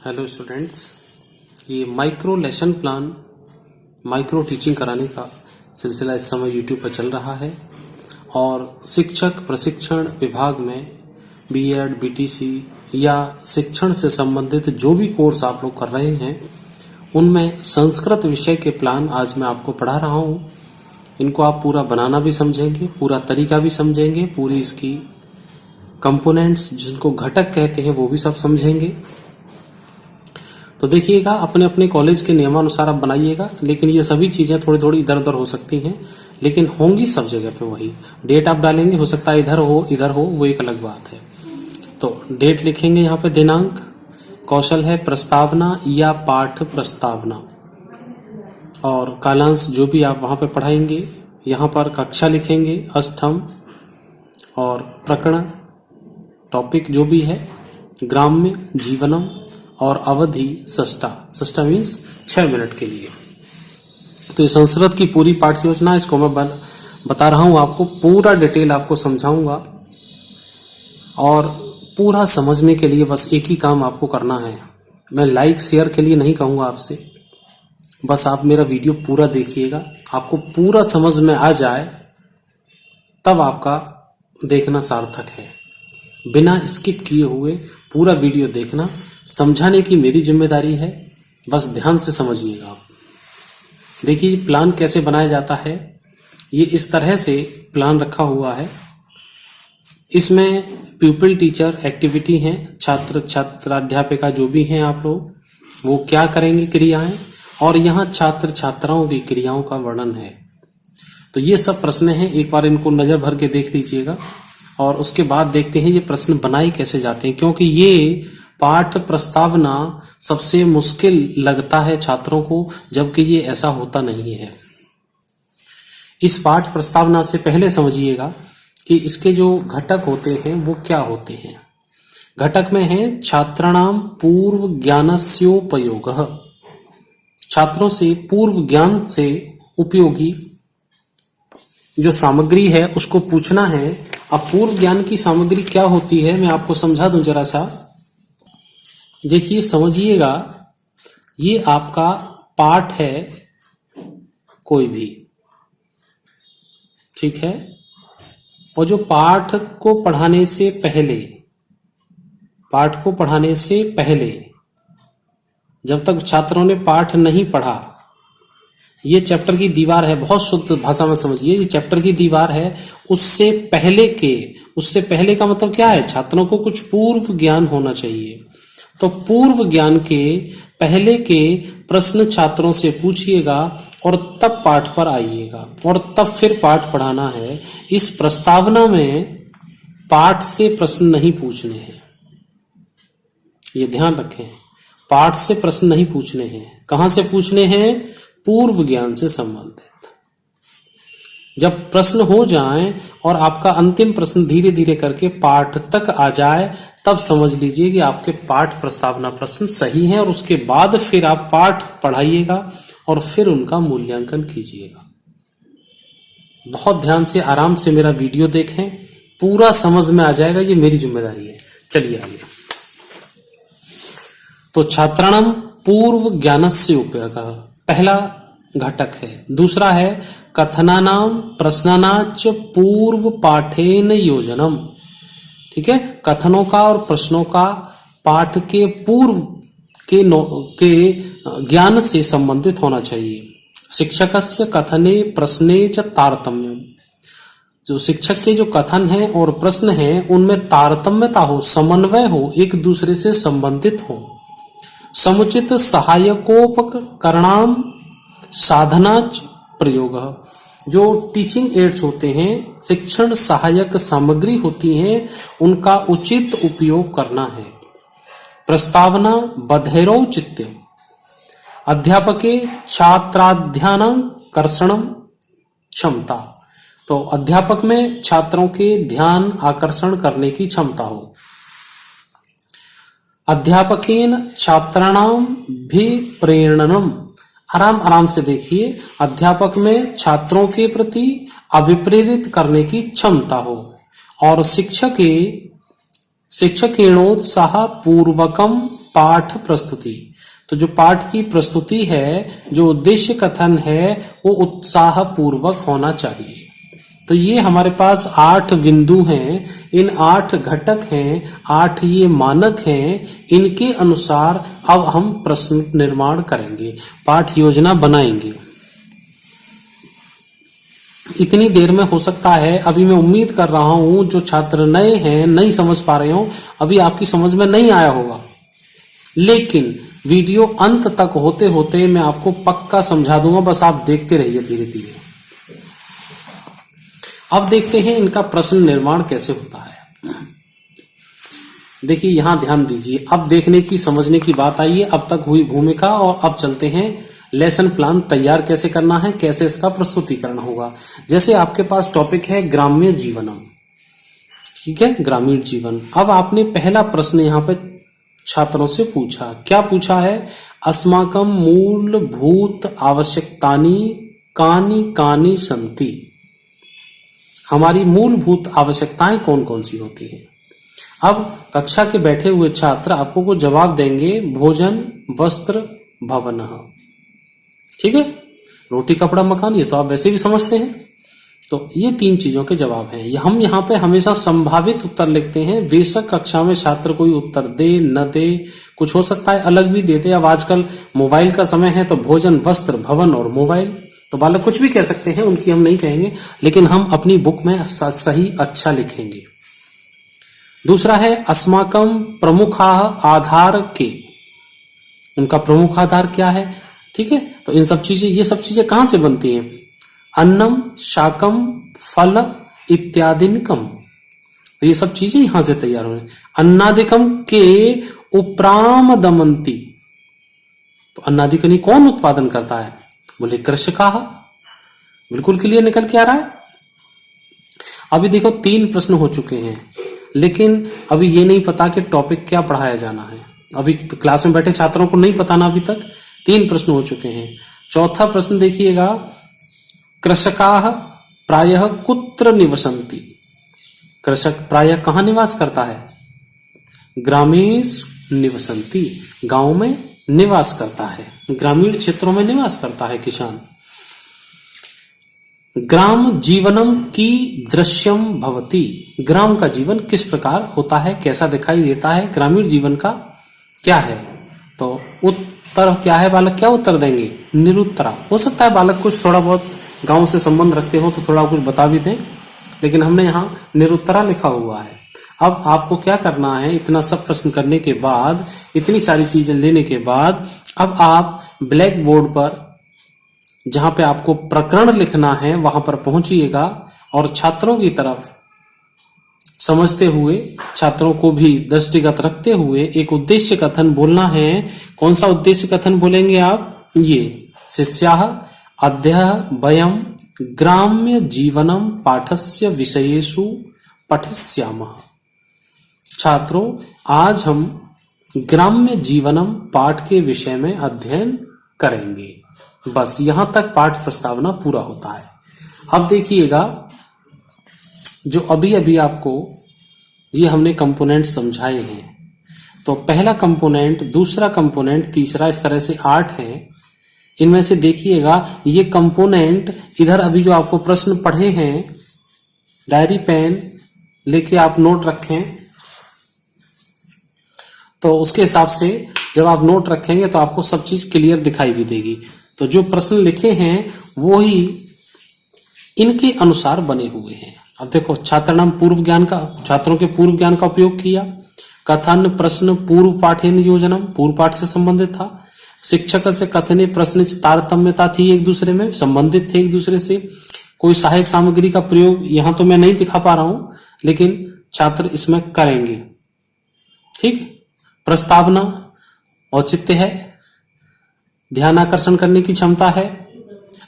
Hello students, ये micro lesson plan micro teaching कराने का सिलसिला इस समय यूट्यूब पर चल रहा है और शिक्षक प्रशिक्षण विभाग में बीएड, बीटीसी या शिक्षण से संबंधित जो भी कोर्स आप लोग कर रहे हैं उनमें संस्कृत विषय के प्लान आज मैं आपको पढ़ा रहा हूँ। इनको आप पूरा बनाना भी समझेंगे, पूरा तरीका भी समझेंगे, पूरी इसकी कंपोनेंट्स जिनको घटक कहते हैं वो भी सब समझेंगे। तो देखिएगा, अपने अपने कॉलेज के नियमानुसार आप बनाइएगा, लेकिन ये सभी चीजें थोड़ी थोड़ी इधर उधर हो सकती हैं, लेकिन होंगी सब जगह पे वही। डेट आप डालेंगे, हो सकता है इधर हो, वो एक अलग बात है। तो डेट लिखेंगे यहाँ पे, दिनांक, कौशल है प्रस्तावना या पाठ प्रस्तावना, और कालांश जो भी आप वहां पे पढ़ाएंगे। यहाँ पर कक्षा लिखेंगे, अष्टम, और प्रकरण टॉपिक जो भी है, ग्राम्य, जीवनम, और अवधि षष्ठा मीन्स 6 मिनट के लिए। तो ये संस्कृत की पूरी पाठ योजना, इसको मैं बता रहा हूं आपको, पूरा डिटेल आपको समझाऊंगा। और पूरा समझने के लिए बस एक ही काम आपको करना है, मैं लाइक शेयर के लिए नहीं कहूंगा आपसे, बस आप मेरा वीडियो पूरा देखिएगा। आपको पूरा समझ में आ जाए तब आपका देखना सार्थक है। बिना स्किप किए हुए पूरा वीडियो देखना, समझाने की मेरी जिम्मेदारी है, बस ध्यान से समझिएगा आप। देखिए प्लान कैसे बनाया जाता है, ये इस तरह से प्लान रखा हुआ है। इसमें प्यूपिल टीचर एक्टिविटी है, छात्र छात्राध्यापिका जो भी हैं आप लोग, वो क्या करेंगे क्रियाएं, और यहाँ छात्र छात्राओं की क्रियाओं का वर्णन है। तो ये सब प्रश्न हैं, एक बार इनको नजर भर के देख लीजिएगा और उसके बाद देखते हैं ये प्रश्न बनाए कैसे जाते हैं, क्योंकि ये पाठ प्रस्तावना सबसे मुश्किल लगता है छात्रों को, जबकि ये ऐसा होता नहीं है। इस पाठ प्रस्तावना से पहले समझिएगा कि इसके जो घटक होते हैं वो क्या होते हैं। घटक में है छात्राणाम पूर्व ज्ञानस्योपयोगः, छात्रों से पूर्व ज्ञान से उपयोगी जो सामग्री है उसको पूछना है। अब पूर्व ज्ञान की सामग्री क्या होती है मैं आपको समझा दूं जरा सा। देखिए समझिएगा, ये आपका पाठ है कोई भी, ठीक है, और जो पाठ को पढ़ाने से पहले जब तक छात्रों ने पाठ नहीं पढ़ा, ये चैप्टर की दीवार है, बहुत शुद्ध भाषा में समझिए, ये चैप्टर की दीवार है। उससे पहले का मतलब क्या है, छात्रों को कुछ पूर्व ज्ञान होना चाहिए। तो पूर्व ज्ञान के पहले के प्रश्न छात्रों से पूछिएगा और तब पाठ पर आइएगा, और तब फिर पाठ पढ़ाना है। इस प्रस्तावना में पाठ से प्रश्न नहीं पूछने हैं, ये ध्यान रखें। पाठ से प्रश्न नहीं पूछने हैं, कहां से पूछने हैं, पूर्व ज्ञान से संबंधित। जब प्रश्न हो जाएं और आपका अंतिम प्रश्न धीरे धीरे करके पाठ तक आ जाए, तब समझ लीजिए कि आपके पाठ प्रस्तावना प्रश्न सही हैं, और उसके बाद फिर आप पाठ पढ़ाइएगा और फिर उनका मूल्यांकन कीजिएगा। बहुत ध्यान से आराम से मेरा वीडियो देखें, पूरा समझ में आ जाएगा, ये मेरी जिम्मेदारी है। चलिए आगे। तो छात्राणाम पूर्व ज्ञानस्य उपयोगः पहला घटक है। दूसरा है कथनानाम प्रश्नानाच पूर्व पाठेन योजनम, ठीक है, कथनों का और प्रश्नों का पाठ के पूर्व के ज्ञान से संबंधित होना चाहिए। शिक्षकस्य कथने प्रश्ने च तारतम्यम, जो शिक्षक के जो कथन है और प्रश्न है उनमें तारतम्यता हो, समन्वय हो, एक दूसरे से संबंधित हो। समुचित सहायकोपकरणाम साधनाच प्रयोग, जो टीचिंग एड्स होते हैं, शिक्षण सहायक सामग्री होती हैं, उनका उचित उपयोग करना है। प्रस्तावना बधैरौचित्यम, अध्यापके छात्राध्यानाकर्षणम क्षमता, तो अध्यापक में छात्रों के ध्यान आकर्षण करने की क्षमता हो। अध्यापकेन छात्राणाम भी प्रेरणनम, आराम से देखिए, अध्यापक में छात्रों के प्रति अभिप्रेरित करने की क्षमता हो। और शिक्षकेणोत्साह पूर्वकम पाठ प्रस्तुति। तो जो पाठ की प्रस्तुति है, जो उद्देश्य कथन है, वो उत्साह पूर्वक होना चाहिए। तो ये हमारे पास 8 बिंदु हैं, इन 8 घटक हैं, 8 ये मानक हैं। इनके अनुसार अब हम प्रश्न निर्माण करेंगे, पाठ योजना बनाएंगे। इतनी देर में हो सकता है, अभी मैं उम्मीद कर रहा हूं जो छात्र नए हैं, नहीं समझ पा रहे हो, अभी आपकी समझ में नहीं आया होगा, लेकिन वीडियो अंत तक होते होते मैं आपको पक्का समझा दूंगा। बस आप देखते रहिए धीरे धीरे। अब देखते हैं इनका प्रश्न निर्माण कैसे होता है। देखिए यहां ध्यान दीजिए, अब देखने की समझने की बात आई है। अब तक हुई भूमिका और अब चलते हैं लेसन प्लान तैयार कैसे करना है, कैसे इसका प्रस्तुतिकरण होगा। जैसे आपके पास टॉपिक है ग्राम्य जीवनम, ठीक है, ग्रामीण जीवन। अब आपने पहला प्रश्न यहां पे छात्रों से पूछा, क्या पूछा है? अस्माकं मूलभूत आवश्यकतानि कानि कानि सन्ति। हमारी मूलभूत आवश्यकताएं कौन कौन सी होती हैं? अब कक्षा के बैठे हुए छात्र आपको को जवाब देंगे, भोजन, वस्त्र, भवनः। ठीक है, रोटी कपड़ा मकान, ये तो आप वैसे भी समझते हैं। तो ये 3 चीजों के जवाब हैं। हम यहाँ पे हमेशा संभावित उत्तर लिखते हैं, बेशक कक्षा में छात्र कोई उत्तर दे न दे, कुछ हो सकता है अलग भी दे दे। अब आजकल मोबाइल का समय है, तो भोजन, वस्त्र, भवन और मोबाइल, तो बालक कुछ भी कह सकते हैं, उनकी हम नहीं कहेंगे, लेकिन हम अपनी बुक में सही अच्छा लिखेंगे। दूसरा है अस्माकं प्रमुखाः आधार के, उनका प्रमुख आधार क्या है? ठीक है, तो इन सब चीजें, ये सब चीजें कहां से बनती हैं? अन्नम, शाकम, फल इत्यादिकम, तो ये सब चीजें यहां से तैयार हो रही हैं। अन्नादिकम के उपराम दमंती, तो अन्नादिकनी कौन उत्पादन करता है? बोले कृषकाः। बिल्कुल क्लियर निकल के आ रहा है। अभी देखो 3 प्रश्न हो चुके हैं, लेकिन अभी ये नहीं पता कि टॉपिक क्या पढ़ाया जाना है। अभी क्लास में बैठे छात्रों को नहीं पता ना, अभी तक 3 प्रश्न हो चुके हैं। चौथा प्रश्न देखिएगा, कृषकाः प्रायः कुत्र निवसन्ति। कृषक प्रायः कहां निवास करता है? ग्रामेषु निवसन्ति, गांव में निवास करता है, ग्रामीण क्षेत्रों में निवास करता है किसान। ग्राम जीवनम की दृश्यम भवति, ग्राम का जीवन किस प्रकार होता है, कैसा दिखाई देता है, ग्रामीण जीवन का क्या है? तो उत्तर क्या है बालक? क्या उत्तर देंगे? निरुत्तरा। हो सकता है बालक कुछ थोड़ा बहुत गांव से संबंध रखते हो तो थोड़ा कुछ बता भी दें, लेकिन हमने यहाँ निरुत्तरा लिखा हुआ है। अब आपको क्या करना है, इतना सब प्रश्न करने के बाद, इतनी सारी चीजें लेने के बाद, अब आप ब्लैक बोर्ड पर जहां पे आपको प्रकरण लिखना है वहां पर पहुंचिएगा और छात्रों की तरफ समझते हुए, छात्रों को भी दृष्टिगत रखते हुए एक उद्देश्य कथन बोलना है। कौन सा उद्देश्य कथन बोलेंगे आप? ये शिष्याः अद्य वयं ग्राम्य जीवनम पाठस्य विषयेषु पठिष्यामः। छात्रों, आज हम ग्राम्य जीवनम पाठ के विषय में अध्ययन करेंगे। बस यहां तक पाठ प्रस्तावना पूरा होता है। अब देखिएगा, जो अभी अभी आपको ये हमने कंपोनेंट समझाए हैं, तो पहला कंपोनेंट, दूसरा कंपोनेंट, तीसरा, इस तरह से 8 हैं। इनमें से देखिएगा ये कंपोनेंट, इधर अभी जो आपको प्रश्न पढ़े हैं, डायरी पेन लेके आप नोट रखें, तो उसके हिसाब से जब आप नोट रखेंगे तो आपको सब चीज क्लियर दिखाई भी देगी। तो जो प्रश्न लिखे हैं वो ही इनके अनुसार बने हुए हैं। अब देखो, छात्र नाम पूर्व ज्ञान का, छात्रों के पूर्व ज्ञान का उपयोग किया। कथन प्रश्न पूर्व पाठेन योजनम, पूर्व पाठ से संबंधित था। शिक्षक से कथने प्रश्न तारतम्यता थी, एक दूसरे में संबंधित थे एक दूसरे से। कोई सहायक सामग्री का प्रयोग यहां तो मैं नहीं दिखा पा रहा हूं, लेकिन छात्र इसमें करेंगे। ठीक, प्रस्तावना औचित्य है, ध्यान आकर्षण करने की क्षमता है,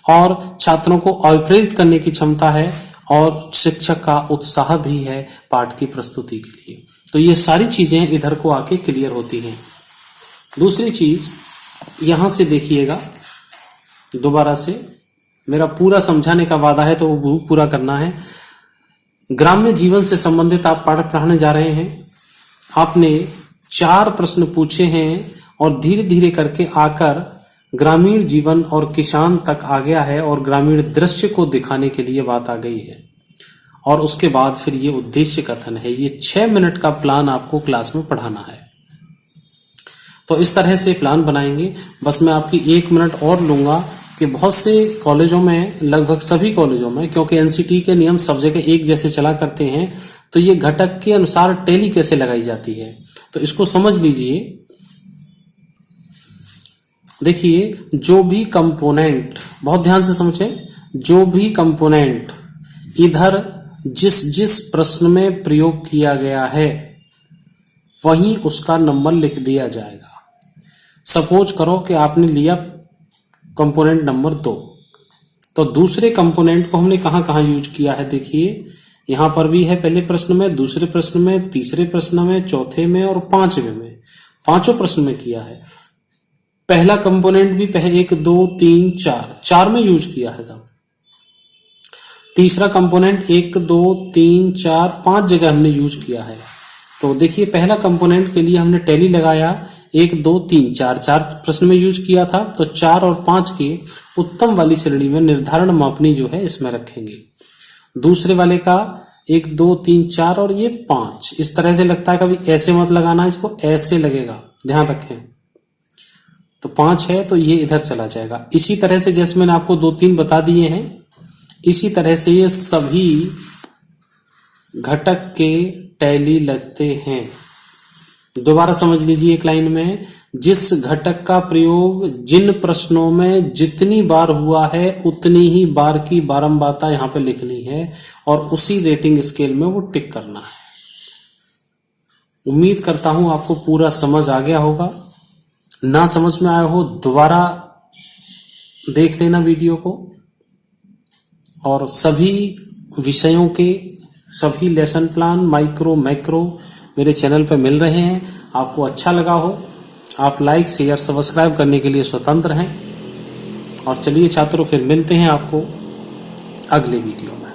और छात्रों को अभिप्रेरित करने की क्षमता है, और शिक्षक का उत्साह भी है पाठ की प्रस्तुति के लिए। तो ये सारी चीजें इधर को आके क्लियर होती हैं। दूसरी चीज यहां से देखिएगा, दोबारा से मेरा पूरा समझाने का वादा है तो वो पूरा करना है। ग्राम्य जीवन से संबंधित आप पाठ पढ़ाने जा रहे हैं। आपने 4 प्रश्न पूछे हैं और धीरे धीरे करके आकर ग्रामीण जीवन और किसान तक आ गया है और ग्रामीण दृश्य को दिखाने के लिए बात आ गई है। और उसके बाद फिर ये उद्देश्य कथन है। ये 6 मिनट का प्लान आपको क्लास में पढ़ाना है। तो इस तरह से प्लान बनाएंगे। बस मैं आपकी 1 मिनट और लूंगा कि बहुत से कॉलेजों में, लगभग सभी कॉलेजों में, क्योंकि एनसीटी के नियम सब जगह एक जैसे चला करते हैं, तो ये घटक के अनुसार टैली कैसे लगाई जाती है, तो इसको समझ लीजिए। देखिए, जो भी कंपोनेंट, बहुत ध्यान से समझें, जो भी कंपोनेंट इधर जिस जिस प्रश्न में प्रयोग किया गया है वहीं उसका नंबर लिख दिया जाएगा। सपोज करो कि आपने लिया कंपोनेंट नंबर 2, तो दूसरे कंपोनेंट को हमने कहां कहां यूज किया है, देखिए यहां पर भी है, पहले प्रश्न में, दूसरे प्रश्न में, तीसरे प्रश्न में, चौथे में और 5वें में, पांचों प्रश्न में किया है। पहला कंपोनेंट भी 1 2 3 4 में यूज किया है साहब। तीसरा कंपोनेंट 1 2 3 4 5 जगह हमने यूज किया है। तो देखिए, पहला कंपोनेंट के लिए हमने टैली लगाया, 1 2 3 4 प्रश्न में यूज किया था, तो 4 और 5 के उत्तम वाली श्रेणी में निर्धारण मापनी जो है इसमें रखेंगे। दूसरे वाले का 1 2 3 4 और ये 5 इस तरह से लगता है, कभी ऐसे मत लगाना, इसको ऐसे लगेगा, ध्यान रखें। तो 5 है तो ये इधर चला जाएगा। इसी तरह से जैसे मैंने आपको 2 3 बता दिए हैं, इसी तरह से ये सभी घटक के टैली लगते हैं। दोबारा समझ लीजिए एक लाइन में, जिस घटक का प्रयोग जिन प्रश्नों में जितनी बार हुआ है उतनी ही बार की बारंबारता यहां पे लिखनी है और उसी रेटिंग स्केल में वो टिक करना है। उम्मीद करता हूं आपको पूरा समझ आ गया होगा। ना समझ में आया हो दोबारा देख लेना वीडियो को, और सभी विषयों के सभी लेसन प्लान माइक्रो मैक्रो मेरे चैनल पर मिल रहे हैं। आपको अच्छा लगा हो, आप लाइक शेयर सब्सक्राइब करने के लिए स्वतंत्र हैं। और चलिए छात्रों, फिर मिलते हैं आपको अगले वीडियो में।